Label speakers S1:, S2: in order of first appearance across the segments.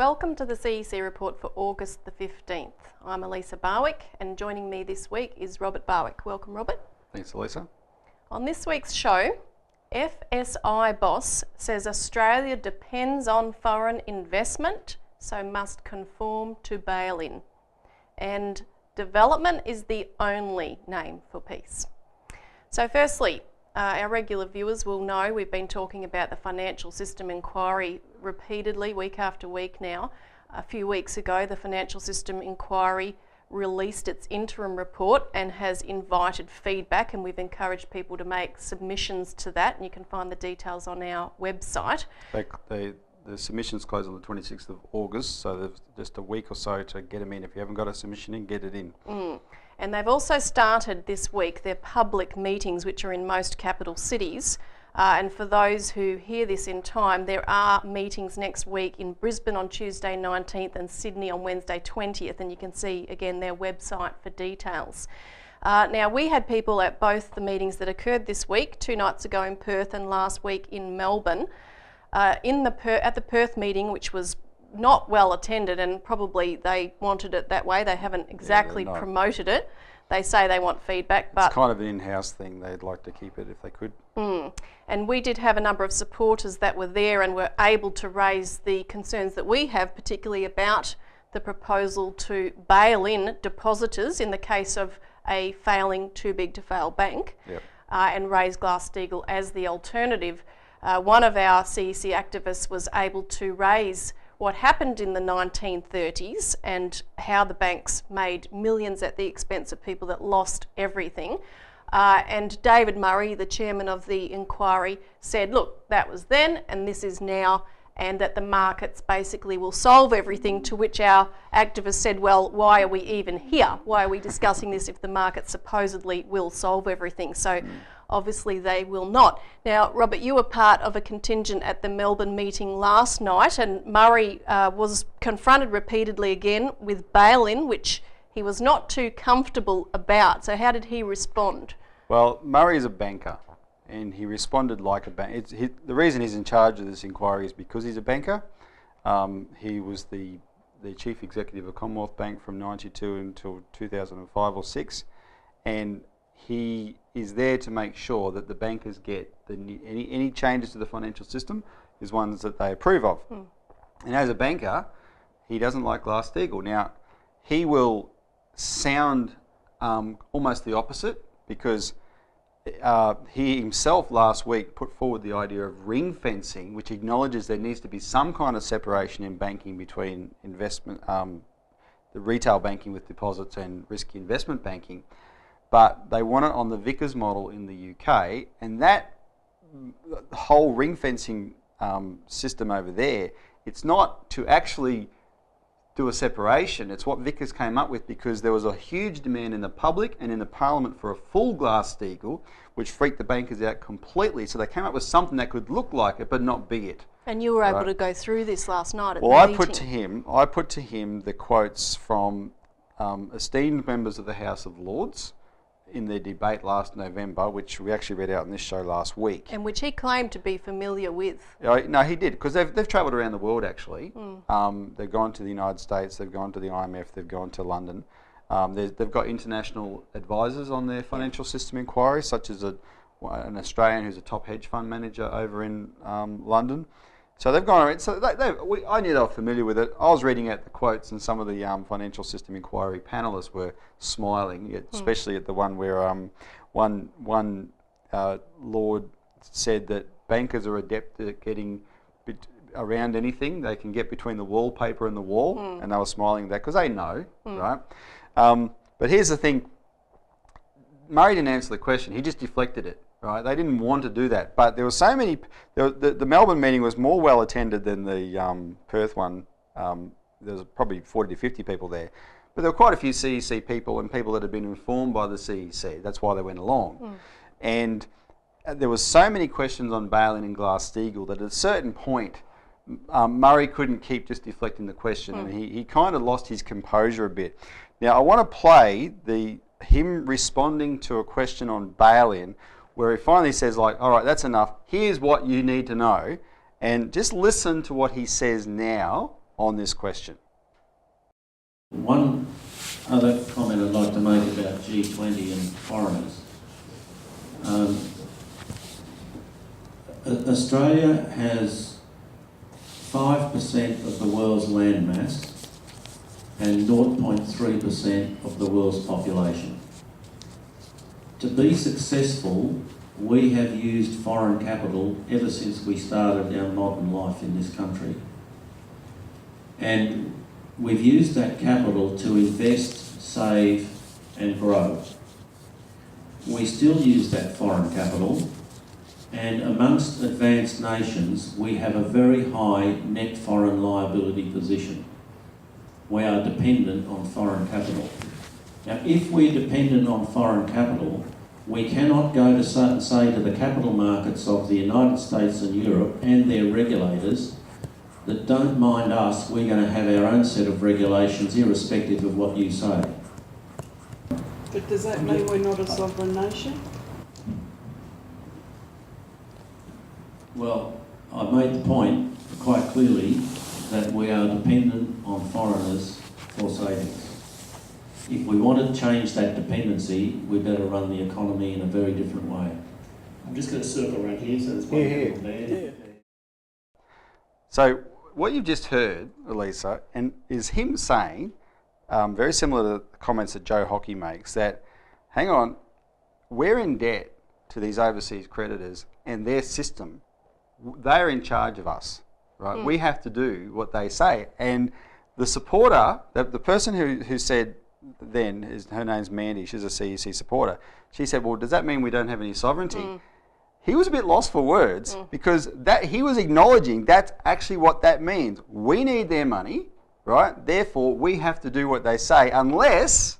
S1: Welcome to the CEC Report for August the 15th. I'm Elisa Barwick, and joining me this week is Robert Barwick. Welcome, Robert.
S2: Thanks, Elisa.
S1: On this week's show, FSI boss says Australia depends on foreign investment, so must conform to bail-in. And development is the only name for peace. So firstly, our regular viewers will know we've been talking about the financial system inquiry repeatedly, week after week now. A few weeks ago, the financial system inquiry released its interim report and has invited feedback, and we've encouraged people to make submissions to that, and you can find the details on our website.
S2: The submissions close on the 26th of August, so there's just a week or so to get them in. If you haven't got a submission in, get it in.
S1: And they've also started this week their public meetings, which are in most capital cities. And for those who hear this in time, there are meetings next week in Brisbane on Tuesday 19th and Sydney on Wednesday 20th, and you can see again their website for details. Now, we had people at both the meetings that occurred this week, 2 nights ago in Perth and last week in Melbourne. At the Perth meeting, which was not well attended, and probably they wanted it that way, they haven't exactly promoted it. They say they want feedback, but
S2: it's kind of an in-house thing. They'd like to keep it if they could.
S1: And we did have a number of supporters that were there and were able to raise the concerns that we have, particularly about the proposal to bail in depositors in the case of a failing too big to fail bank, and raise Glass-Steagall as the alternative. One of our CEC activists was able to raise what happened in the 1930s and how the banks made millions at the expense of people that lost everything. And David Murray, the chairman of the inquiry, said, look, that was then and this is now, and that the markets basically will solve everything, to which our activists said, well, why are we even here? Why are we discussing this if the market supposedly will solve everything? So obviously they will not. Now, Robert, you were part of a contingent at the Melbourne meeting last night, and Murray was confronted repeatedly again with bail-in, which he was not too comfortable about. So how did he respond?
S2: Well, Murray is a banker, and he responded like a banker. The reason he's in charge of this inquiry is because he's a banker. He was the chief executive of Commonwealth Bank from 92 until 2005 or 6, and he is there to make sure that the bankers get any changes to the financial system is ones that they approve of. And as a banker, he doesn't like Glass-Steagall. Now, he will sound almost the opposite, because he himself last week put forward the idea of ring fencing, which acknowledges there needs to be some kind of separation in banking between investment, the retail banking with deposits and risky investment banking. But they want it on the Vickers model in the UK, and that whole ring fencing system over there, it's not to actually do a separation. It's what Vickers came up with because there was a huge demand in the public and in the Parliament for a full Glass-Steagall, which freaked the bankers out completely. So they came up with something that could look like it but not be it.
S1: And you were able to go through this last night at the
S2: meeting. Well, I put to him the quotes from esteemed members of the House of Lords in their debate last November, which we actually read out in this show last week.
S1: And which he claimed to be familiar with.
S2: No, he did, because they've travelled around the world, actually. They've gone to the United States, they've gone to the IMF, they've gone to London. They've got international advisors on their financial system inquiry, such as an Australian who's a top hedge fund manager over in London. So they've gone around. So I knew they were familiar with it. I was reading out the quotes, and some of the financial system inquiry panellists were smiling, especially at the one where one lord said that bankers are adept at getting around anything they can get between the wallpaper and the wall, and they were smiling at that because they know, right? But here's the thing: Murray didn't answer the question; he just deflected it. Right, they didn't want to do that, but there were so many. The Melbourne meeting was more well attended than the Perth one. There was probably 40 to 50 people there, but there were quite a few CEC people and people that had been informed by the CEC. That's why they went along, and there was so many questions on bail-in and Glass-Steagall that at a certain point, Murray couldn't keep just deflecting the question, and he kind of lost his composure a bit. Now I want to play him responding to a question on bail-in, where he finally says, like, all right, that's enough. Here's what you need to know. And just listen to what he says now on this question.
S3: One other comment I'd like to make about G20 and foreigners. Australia has 5% of the world's land mass and 0.3% of the world's population. To be successful, we have used foreign capital ever since we started our modern life in this country. And we've used that capital to invest, save and grow. We still use that foreign capital, and amongst advanced nations we have a very high net foreign liability position. We are dependent on foreign capital. Now, if we're dependent on foreign capital, we cannot go to say to the capital markets of the United States and Europe and their regulators that don't mind us, we're going to have our own set of regulations irrespective of what you say.
S4: But does that mean we're not a sovereign nation?
S3: Well, I've made the point quite clearly that we are dependent on foreigners for savings. If we want to change that dependency, we better run the economy in a very different way.
S5: I'm just going to circle around here, so there's one people there.
S2: So what you've just heard, Elisa, and is him saying, very similar to the comments that Joe Hockey makes, that, hang on, we're in debt to these overseas creditors and their system. They're in charge of us, right? We have to do what they say. And the supporter, the person who said then, her name's Mandy, she's a CEC supporter, she said, well, does that mean we don't have any sovereignty? He was a bit lost for words because that he was acknowledging that's actually what that means. We need their money, right? Therefore, we have to do what they say unless,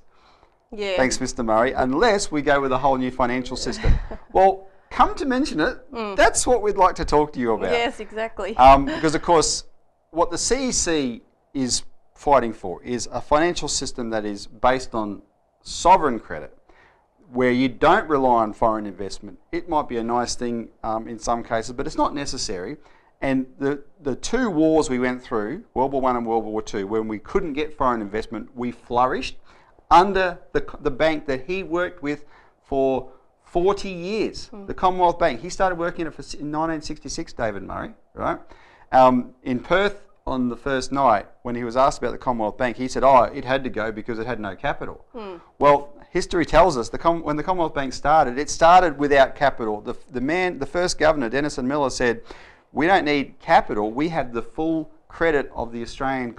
S2: thanks Mr. Murray, unless we go with a whole new financial system. Well, come to mention it, that's what we'd like to talk to you about.
S1: Yes, exactly.
S2: Because of course, what the CEC is fighting for is a financial system that is based on sovereign credit, where you don't rely on foreign investment. It might be a nice thing in some cases, but it's not necessary. And the two wars we went through, World War I and World War II, when we couldn't get foreign investment, we flourished under the bank that he worked with for 40 years, the Commonwealth Bank. He started working in 1966, David Murray, right? In Perth on the first night, when he was asked about the Commonwealth Bank, he said, oh, it had to go because it had no capital. Well, history tells us when the Commonwealth Bank started, it started without capital. The first governor, Denison Miller, said, we don't need capital, we have the full credit of the Australian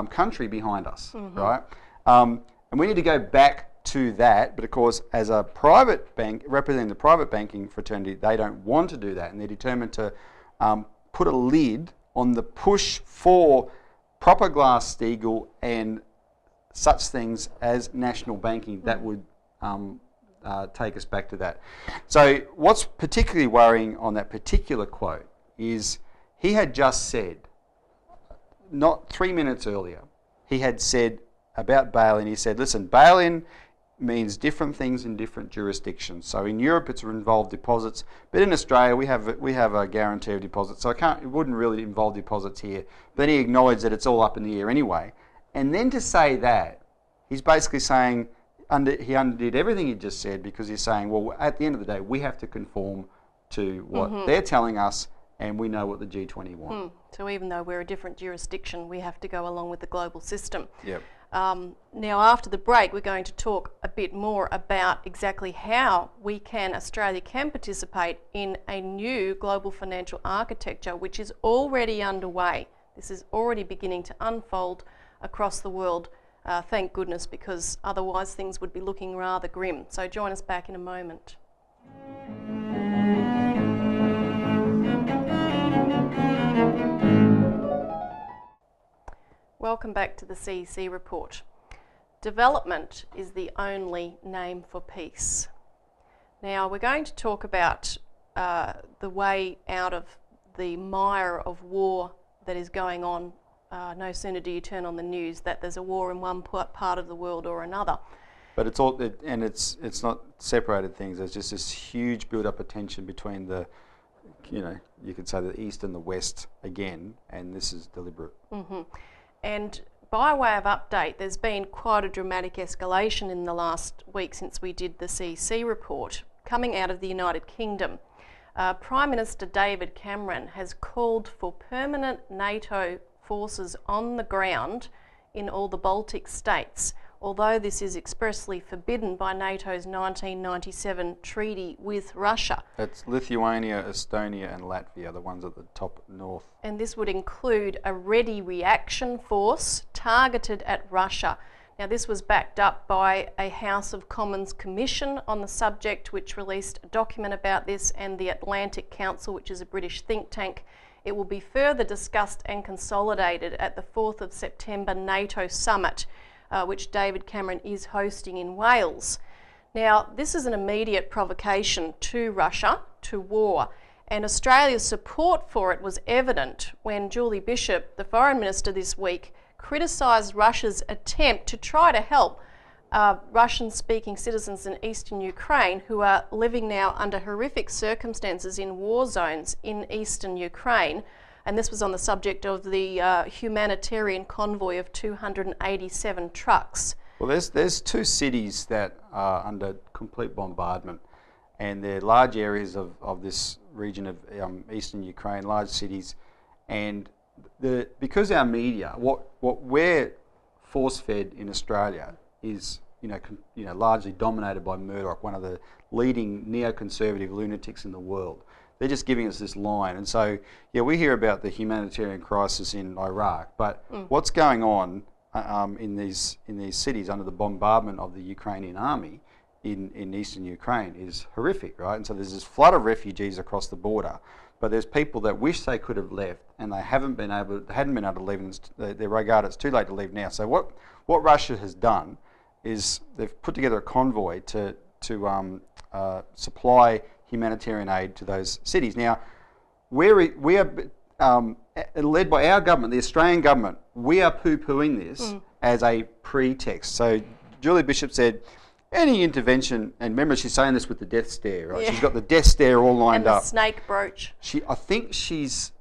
S2: country behind us, right? And we need to go back to that, but of course, as a private bank, representing the private banking fraternity, they don't want to do that, and they're determined to put a lid on the push for proper Glass-Steagall and such things as national banking that would take us back to that. So what's particularly worrying on that particular quote is he had just said, not 3 minutes earlier, he had said about bail-in, he said, listen, bail-in means different things in different jurisdictions. So in Europe it's involved deposits, but in Australia we have a guarantee of deposits, so it wouldn't really involve deposits here. But he acknowledged that it's all up in the air anyway. And then to say that, he's basically saying he undid everything he just said, because he's saying, well, at the end of the day, we have to conform to what they're telling us, and we know what the G20 want.
S1: So even though we're a different jurisdiction, we have to go along with the global system.
S2: Yep.
S1: Now, after the break, we're going to talk a bit more about exactly how Australia can participate in a new global financial architecture, which is already underway. This is already beginning to unfold across the world, thank goodness, because otherwise things would be looking rather grim. So join us back in a moment. Welcome back to the CEC Report. Development is the only name for peace. Now we're going to talk about the way out of the mire of war that is going on. No sooner do you turn on the news that there's a war in one part of the world or another.
S2: But it's not separated things. There's just this huge build-up of tension between the you could say the East and the West again, and this is deliberate.
S1: And by way of update, there's been quite a dramatic escalation in the last week since we did the CEC report coming out of the United Kingdom. Prime Minister David Cameron has called for permanent NATO forces on the ground in all the Baltic states, although this is expressly forbidden by NATO's 1997 treaty with Russia.
S2: It's Lithuania, Estonia and Latvia, the ones at the top north.
S1: And this would include a ready reaction force targeted at Russia. Now, this was backed up by a House of Commons commission on the subject, which released a document about this, and the Atlantic Council, which is a British think tank. It will be further discussed and consolidated at the 4th of September NATO summit, which David Cameron is hosting in Wales. Now, this is an immediate provocation to Russia, to war, and Australia's support for it was evident when Julie Bishop, the Foreign Minister this week, criticised Russia's attempt to try to help Russian-speaking citizens in eastern Ukraine who are living now under horrific circumstances in war zones in eastern Ukraine. And this was on the subject of the humanitarian convoy of 287 trucks.
S2: Well, there's two cities that are under complete bombardment, and they're large areas of this region of eastern Ukraine, large cities, and because our media, what we're force-fed in Australia is largely dominated by Murdoch, one of the leading neoconservative lunatics in the world. They're just giving us this line. And so, yeah, we hear about the humanitarian crisis in Iraq, but what's going on in these cities under the bombardment of the Ukrainian army in eastern Ukraine is horrific, right? And so there's this flood of refugees across the border, but there's people that wish they could have left and they hadn't been able to leave, and they regard it's too late to leave now. So what Russia has done is they've put together a convoy to supply humanitarian aid to those cities. Now, we are led by our government, the Australian government. We are poo-pooing this as a pretext. So Julie Bishop said, any intervention, and remember she's saying this with the death stare, right? Yeah. She's got the death stare all lined up.
S1: And the snake brooch.
S2: I think she's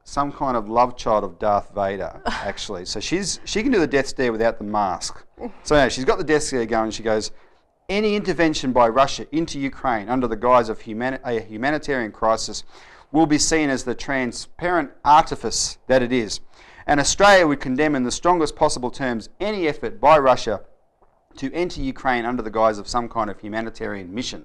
S2: some kind of love child of Darth Vader, actually. So she can do the death stare without the mask. So anyway, she's got the death stare going. She goes, any intervention by Russia into Ukraine under the guise of a humanitarian crisis will be seen as the transparent artifice that it is. And Australia would condemn in the strongest possible terms any effort by Russia to enter Ukraine under the guise of some kind of humanitarian mission.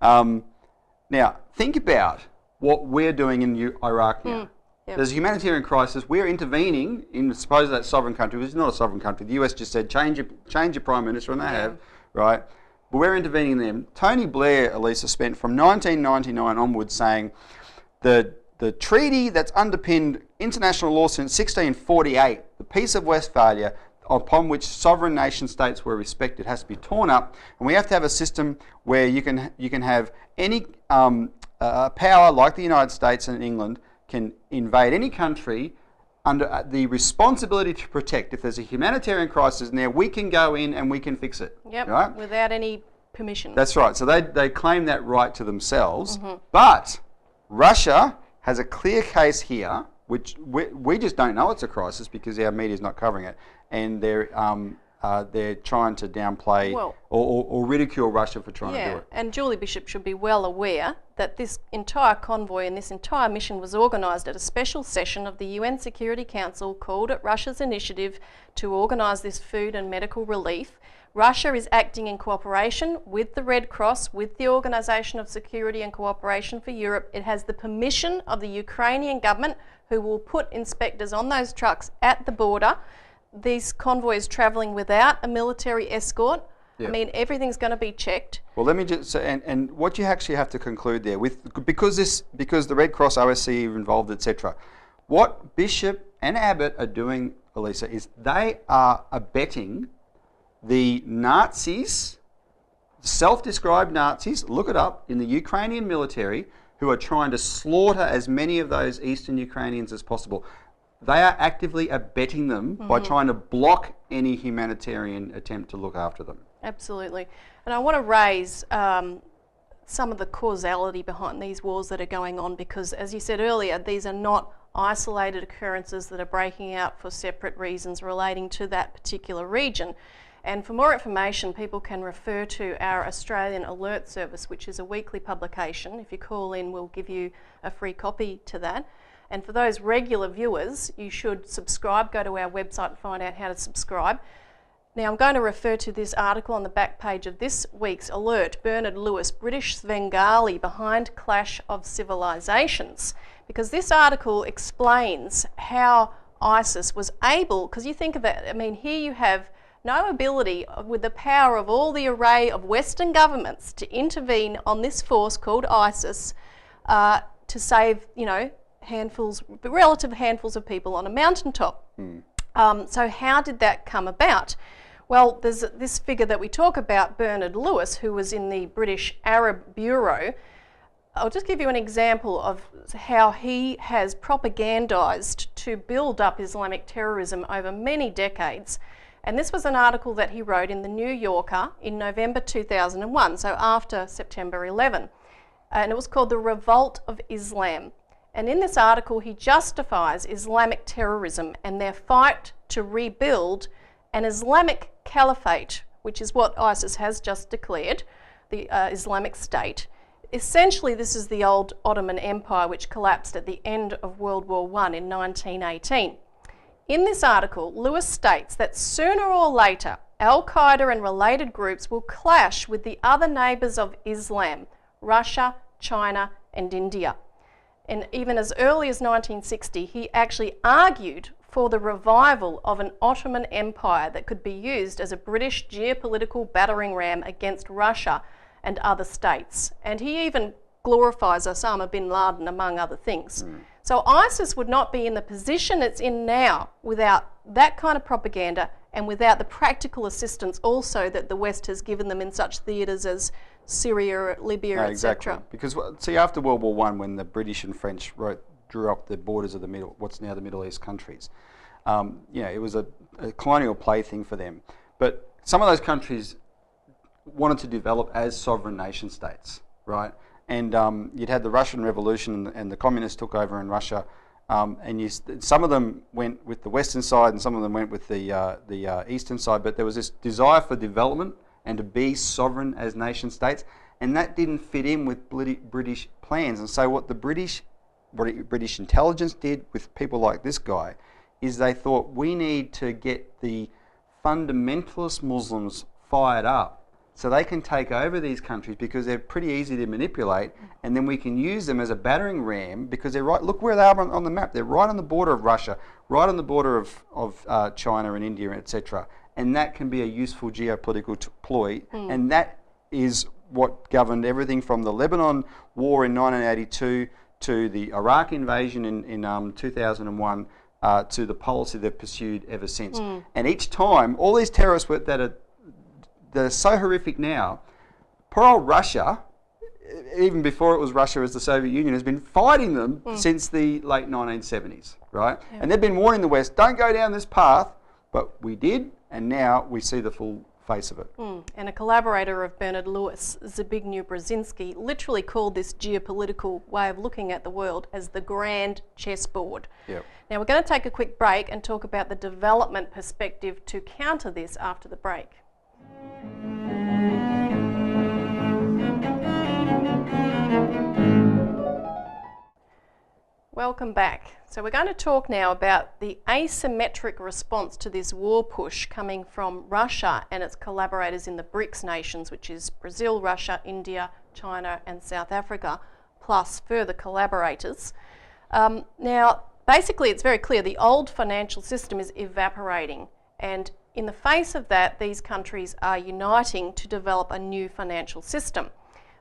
S2: Now, think about what we're doing in Iraq now. Yep. There's a humanitarian crisis. We're intervening in, suppose, that sovereign country, which is not a sovereign country. The US just said, change your prime minister, and they have, right? But we're intervening in them. Tony Blair, Elisa, spent from 1999 onwards saying the treaty that's underpinned international law since 1648, the Peace of Westphalia, upon which sovereign nation states were respected, has to be torn up, and we have to have a system where you can have any power like the United States and England can invade any country under the responsibility to protect. If there's a humanitarian crisis in there, we can go in and we can fix it.
S1: Yep,
S2: right?
S1: Without any permission.
S2: That's right. So they claim that right to themselves, but Russia has a clear case here, which we just don't know it's a crisis because our media is not covering it, and they're trying to downplay or ridicule Russia for trying to do it.
S1: And Julie Bishop should be well aware that this entire convoy and this entire mission was organised at a special session of the UN Security Council called at Russia's initiative to organise this food and medical relief. Russia is acting in cooperation with the Red Cross, with the Organisation of Security and Cooperation for Europe. It has the permission of the Ukrainian government, who will put inspectors on those trucks at the border. These convoys travelling without a military escort. Yep. I mean, everything's going to be checked.
S2: Well, let me just say, and what you actually have to conclude there, because the Red Cross, OSCE are involved, etc. What Bishop and Abbott are doing, Elisa, is they are abetting the Nazis, self-described Nazis, look it up, in the Ukrainian military, who are trying to slaughter as many of those eastern Ukrainians as possible. They are actively abetting them by trying to block any humanitarian attempt to look after them.
S1: Absolutely. And I want to raise some of the causality behind these wars that are going on, because as you said earlier, these are not isolated occurrences that are breaking out for separate reasons relating to that particular region. And for more information, people can refer to our Australian Alert Service, which is a weekly publication. If you call in, we'll give you a free copy to that. And for those regular viewers, you should subscribe. Go to our website and find out how to subscribe. Now, I'm going to refer to this article on the back page of this week's Alert, Bernard Lewis, British Svengali behind clash of civilisations, because this article explains how ISIS was able, because you think of it, I mean, here you have no ability with the power of all the array of Western governments to intervene on this force called ISIS to save, you know, relative handfuls of people on a mountaintop. So how did that come about? Well, there's this figure that we talk about, Bernard Lewis, who was in the British Arab Bureau. I'll just give you an example of how he has propagandised to build up Islamic terrorism over many decades. And this was an article that he wrote in the New Yorker in November 2001, so after September 11. And it was called The Revolt of Islam. And in this article, he justifies Islamic terrorism and their fight to rebuild an Islamic caliphate, which is what ISIS has just declared, the Islamic State. Essentially, this is the old Ottoman Empire, which collapsed at the end of World War I in 1918. In this article, Lewis states that sooner or later, Al-Qaeda and related groups will clash with the other neighbours of Islam, Russia, China and India. And even as early as 1960, he actually argued for the revival of an Ottoman Empire that could be used as a British geopolitical battering ram against Russia and other states. And he even glorifies Osama bin Laden, among other things. So ISIS would not be in the position it's in now without that kind of propaganda and without the practical assistance also that the West has given them in such theatres as Syria, Libya, etc.
S2: Exactly. Because, see, after World War I, when the British and French drew up the borders of what's now the Middle East countries, you know, it was a colonial plaything for them. But some of those countries wanted to develop as sovereign nation states, right? And you'd had the Russian Revolution and the communists took over in Russia, and some of them went with the western side and some of them went with the eastern side, but there was this desire for development and to be sovereign as nation states, and that didn't fit in with British plans. And so what the British intelligence did with people like this guy is they thought, we need to get the fundamentalist Muslims fired up so they can take over these countries because they're pretty easy to manipulate, and then we can use them as a battering ram because they're right, look where they are on the map, they're right on the border of Russia, right on the border of China and India, etc. And that can be a useful geopolitical ploy, and that is what governed everything from the Lebanon war in 1982 to the Iraq invasion in 2001 to the policy they've pursued ever since. And each time, all these terrorists that are so horrific now, poor old Russia, even before it was Russia as the Soviet Union, has been fighting them since the late 1970s, right? Yeah. And they've been warning the West, don't go down this path, but we did, and now we see the full face of it.
S1: And a collaborator of Bernard Lewis, Zbigniew Brzezinski, literally called this geopolitical way of looking at the world as the grand chessboard.
S2: Yep.
S1: Now we're going to take a quick break and talk about the development perspective to counter this after the break. Welcome back. So we're going to talk now about the asymmetric response to this war push coming from Russia and its collaborators in the BRICS nations, which is Brazil, Russia, India, China and South Africa, plus further collaborators. Now, basically it's very clear the old financial system is evaporating, and in the face of that, these countries are uniting to develop a new financial system.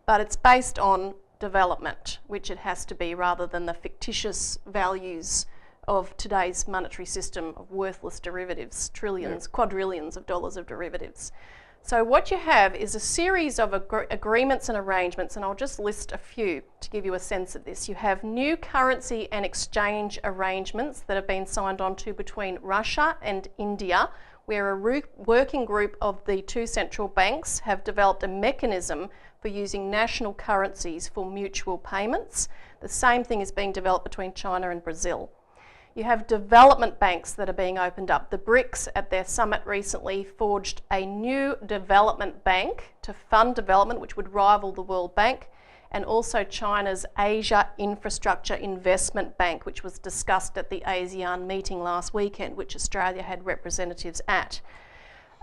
S1: But it's based on development, which it has to be, rather than the fictitious values of today's monetary system of worthless derivatives, trillions, quadrillions of dollars of derivatives. So what you have is a series of agreements and arrangements, and I'll just list a few to give you a sense of this. You have new currency and exchange arrangements that have been signed on to between Russia and India, where a working group of the two central banks have developed a mechanism for using national currencies for mutual payments. The same thing is being developed between China and Brazil. You have development banks that are being opened up. The BRICS at their summit recently forged a new development bank to fund development, which would rival the World Bank, and also China's Asia Infrastructure Investment Bank, which was discussed at the ASEAN meeting last weekend, which Australia had representatives at.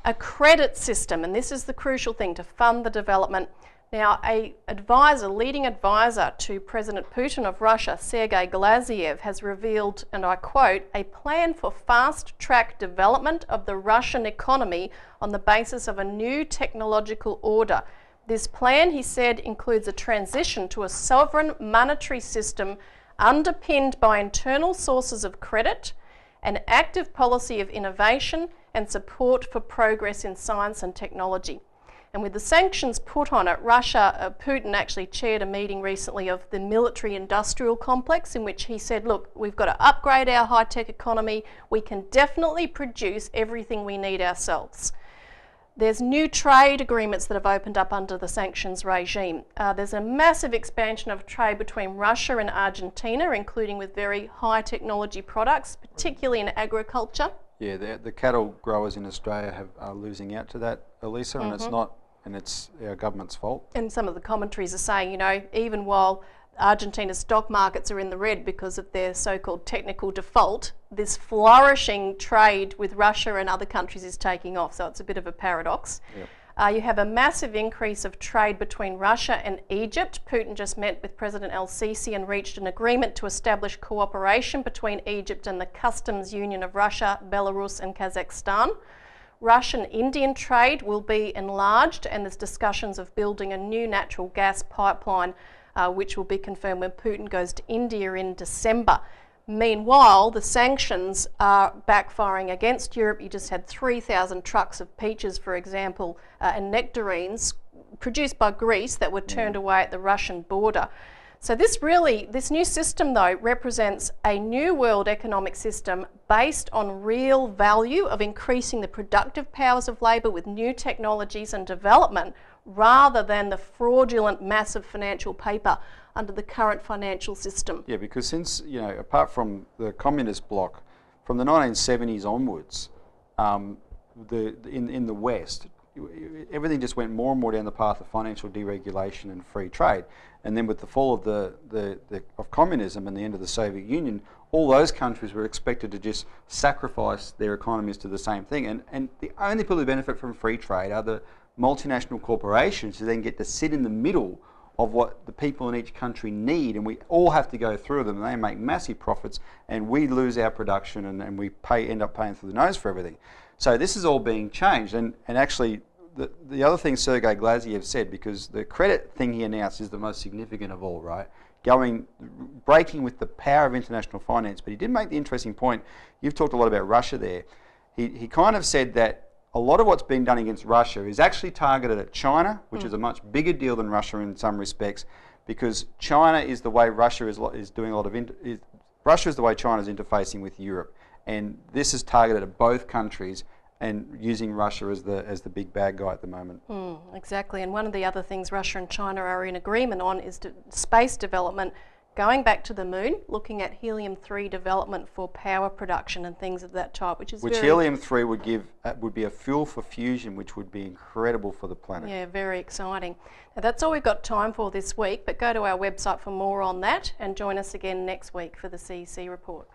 S1: A credit system, and this is the crucial thing, to fund the development. Now, leading advisor to President Putin of Russia, Sergei Glass-Steagall, has revealed, and I quote, a plan for fast-track development of the Russian economy on the basis of a new technological order. This plan, he said, includes a transition to a sovereign monetary system underpinned by internal sources of credit, an active policy of innovation, and support for progress in science and technology. And with the sanctions put on it, Putin actually chaired a meeting recently of the military-industrial complex, in which he said, look, we've got to upgrade our high-tech economy. We can definitely produce everything we need ourselves. There's new trade agreements that have opened up under the sanctions regime. There's a massive expansion of trade between Russia and Argentina, including with very high technology products, particularly in agriculture.
S2: Yeah, the cattle growers in Australia are losing out to that, Elisa, and it's our government's fault.
S1: And some of the commentaries are saying, you know, even while Argentina's stock markets are in the red because of their so-called technical default, this flourishing trade with Russia and other countries is taking off. So it's a bit of a paradox. Yep. You have a massive increase of trade between Russia and Egypt. Putin just met with President el-Sisi and reached an agreement to establish cooperation between Egypt and the Customs Union of Russia, Belarus and Kazakhstan. Russian-Indian trade will be enlarged, and there's discussions of building a new natural gas pipeline which will be confirmed when Putin goes to India in December. Meanwhile, the sanctions are backfiring against Europe. You just had 3,000 trucks of peaches, for example, and nectarines produced by Greece that were turned away at the Russian border. So this new system, though, represents a new world economic system based on real value of increasing the productive powers of labour with new technologies and development, rather than the fraudulent massive financial paper under the current financial system.
S2: Yeah, because since, you know, apart from the communist bloc, from the 1970s onwards, in the West, everything just went more and more down the path of financial deregulation and free trade. And then with the fall of of communism and the end of the Soviet Union, all those countries were expected to just sacrifice their economies to the same thing. And the only people who benefit from free trade are the multinational corporations who then get to sit in the middle of what the people in each country need, and we all have to go through them, and they make massive profits, and we lose our production, and we end up paying through the nose for everything. So this is all being changed, and actually the other thing Sergei Glass-Steagall said, because the credit thing he announced is the most significant of all, right? Breaking with the power of international finance, but he did make the interesting point. You've talked a lot about Russia there. He kind of said that a lot of what's being done against Russia is actually targeted at China, which is a much bigger deal than Russia in some respects, because China is the way Russia is doing a lot of Russia is the way China's interfacing with Europe, and this is targeted at both countries and using Russia as the big bad guy at the moment.
S1: Exactly, and one of the other things Russia and China are in agreement on is space development, going back to the moon, looking at helium-3 development for power production and things of that type, which
S2: helium-3 would be a fuel for fusion, which would be incredible for the planet.
S1: Yeah, very exciting. Now that's all we've got time for this week, but go to our website for more on that and join us again next week for the CEC Report.